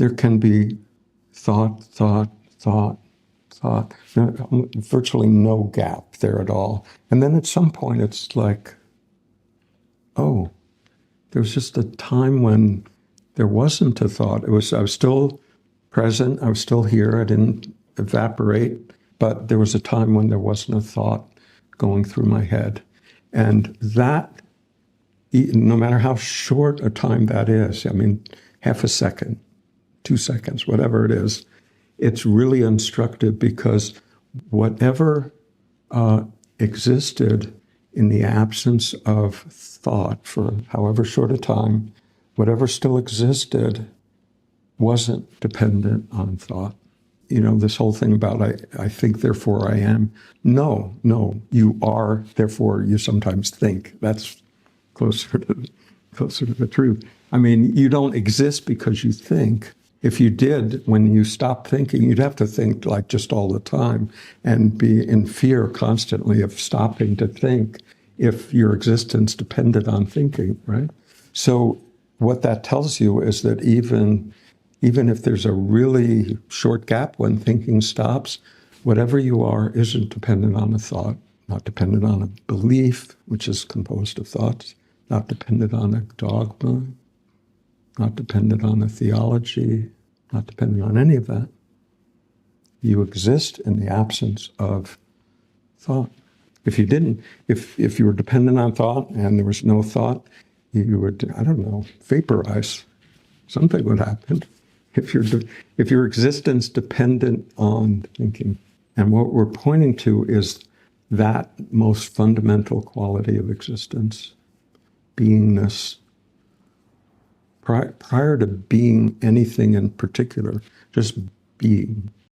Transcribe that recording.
there can be thought, virtually no gap there at all. And then at some point it's like, oh, there was just a time when there wasn't a thought. I was still present, I was still here, I didn't evaporate, but there was a time when there wasn't a thought going through my head. And that, no matter how short a time that is, I mean, half a second, 2 seconds, whatever it is, it's really instructive, because whatever existed in the absence of thought for however short a time, whatever still existed wasn't dependent on thought. You know, this whole thing about I think, therefore I am. No, you are, therefore you sometimes think. That's closer to the truth. I mean, you don't exist because you think. If you did, when you stop thinking, you'd have to think like just all the time and be in fear constantly of stopping to think if your existence depended on thinking, right? So what that tells you is that even if there's a really short gap when thinking stops, whatever you are isn't dependent on a thought, not dependent on a belief, which is composed of thoughts, not dependent on a dogma, not dependent on a theology, not dependent on any of that. You exist in the absence of thought. If you didn't, if you were dependent on thought and there was no thought, you would, I don't know, vaporize. Something would happen if your existence dependent on thinking. And what we're pointing to is that most fundamental quality of existence, beingness. Prior to being anything in particular, just being.